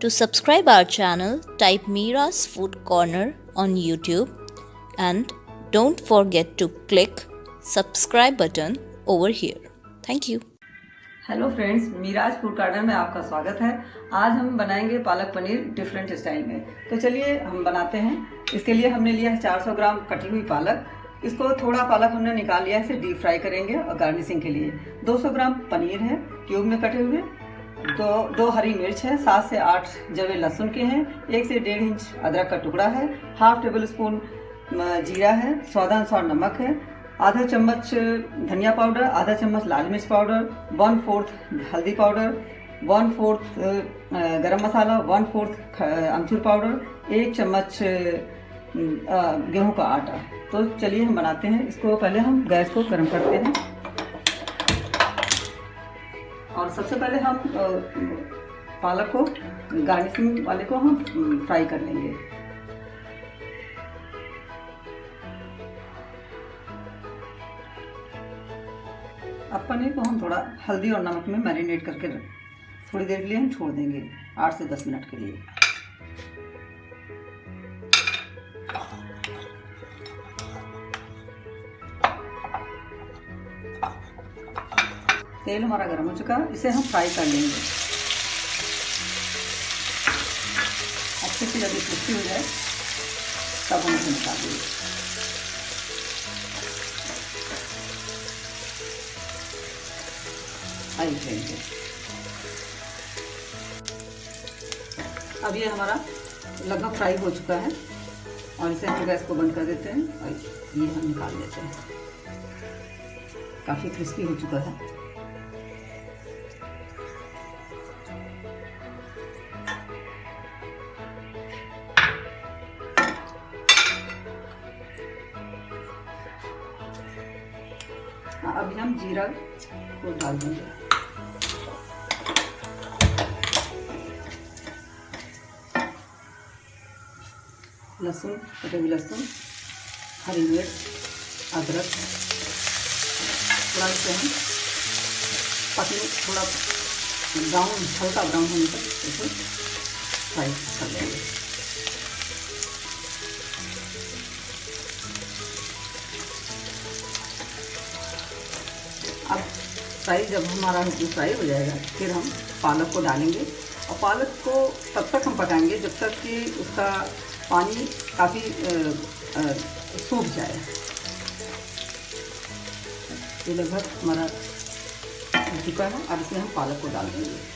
To subscribe our channel, type Mira's Food Corner on YouTube and don't forget to click subscribe button over here. Thank you. Hello friends, mirage food corner में आपका स्वागत है। आज हम बनाएंगे palak paneer different style में। तो चलिए हम बनाते हैं। इसके लिए हमने लिया है 400 ग्राम कटी हुई पालक। इसको थोड़ा पालक हमने निकाल लिया है, इसे डीप फ्राई करेंगे। और गार्निशिंग के लिए 200 ग्राम पनीर है क्यूब में कटे हुए, दो हरी मिर्च है, 7 से 8 जवे लहसुन के हैं, 1 से 1.5 इंच अदरक का टुकड़ा है, हाफ टेबल स्पून जीरा है, स्वादानुसार नमक है, आधा चम्मच धनिया पाउडर, आधा चम्मच लाल मिर्च पाउडर, 1/4 हल्दी पाउडर, 1/4 गरम मसाला, 1/4 अमचूर पाउडर, 1 चम्मच गेहूं का आटा। तो चलिए हम बनाते हैं। इसको पहले हम गैस को गर्म करते हैं और सबसे पहले हम पालक को गार्निशिंग वाले को हम फ्राई कर लेंगे। अब पनीर को हम थोड़ा हल्दी और नमक में मैरिनेट करके थोड़ी देर के लिए हम छोड़ देंगे, 8 से 10 मिनट के लिए। तेल हमारा गर्म हो चुका है, इसे हम फ्राई कर लेंगे अच्छे से। जब ये क्रिस्पी हो जाए तब हम इसे निकाल देंगे। हाई फ्लेम पे अब ये हमारा लगभग फ्राई हो चुका है और इसे हम गैस को बंद कर देते हैं और ये हम निकाल देते हैं। काफ़ी क्रिस्पी हो चुका है। अभी हम जीरा को डाल देंगे। लहसुन, कटे हुए लहसुन, हरी मिर्च, अदरक, थोड़ा इसे हम पकने, थोड़ा ब्राउन, हल्का ब्राउन होने तक इसे फ्राई कर लेंगे। अब फ्राई जब हमारा फ्राई हो जाएगा फिर हम पालक को डालेंगे और पालक को तब तक हम पकाएंगे जब तक कि उसका पानी काफ़ी सूख जाए। ये लगभग हमारा हो चुका है। अब इसमें हम पालक को डाल देंगे।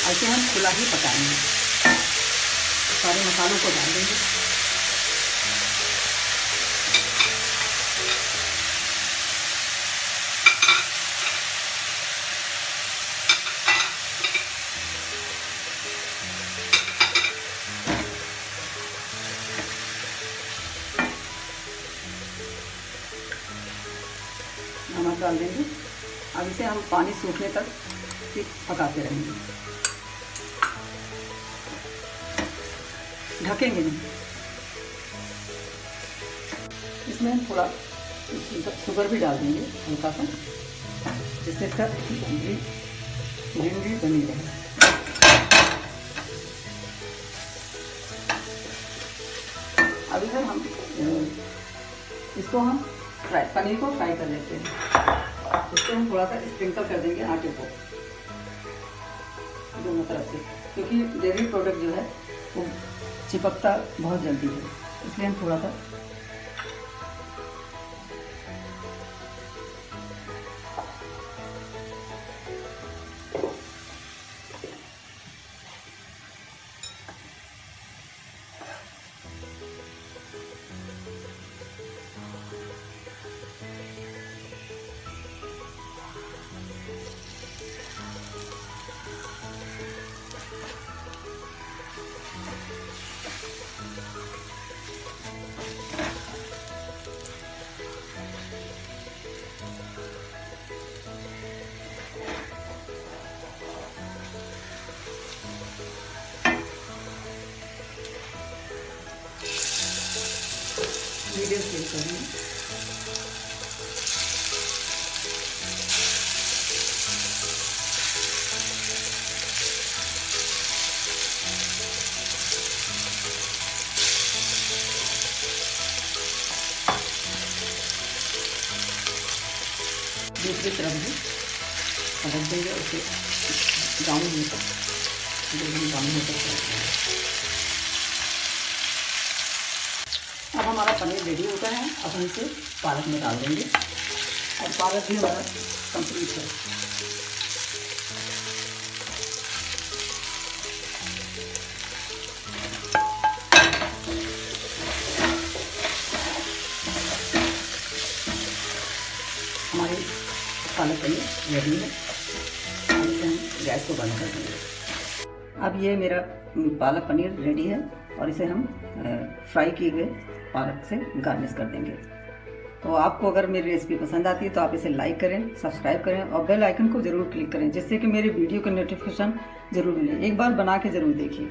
ऐसे हम खुला ही पकाएंगे। सारे मसालों को डाल देंगे। नमक डाल देंगे। अब इसे हम पानी सूखने तक पकाते रहेंगे, ढकेंगे नहीं। इसमें हम थोड़ा शुगर भी डाल देंगे हल्का सा, जिससे इसका ग्रीनरी बनी रहे। अब इधर हम इसको हम पनीर को फ्राई कर लेते हैं। इसको हम थोड़ा सा स्प्रिंकल कर देंगे आटे को दोनों तरफ से, क्योंकि डेयरी प्रोडक्ट जो है वो चिपकता बहुत जल्दी है, इसलिए हम थोड़ा सा मीडियम फ्लेम कर देंगे। दूसरी तरफ भी पलट देंगे, उसे ब्राउन होने तक, गोल्डन ब्राउन होने तक पलट देंगे। अब हमारा पनीर रेडी हो गया है। अब हम इसे पालक में डाल देंगे और पालक भी हमारा कंप्लीट है। हमारी पालक पनीर रेडी है। अब इसे हम गैस को बंद कर देंगे। अब ये मेरा पालक पनीर रेडी है और इसे हम फ्राई किए गए पालक से गार्निश कर देंगे। तो आपको अगर मेरी रेसिपी पसंद आती है तो आप इसे लाइक करें, सब्सक्राइब करें और बेल आइकन को ज़रूर क्लिक करें, जिससे कि मेरे वीडियो का नोटिफिकेशन ज़रूर मिले। एक बार बना के ज़रूर देखिए।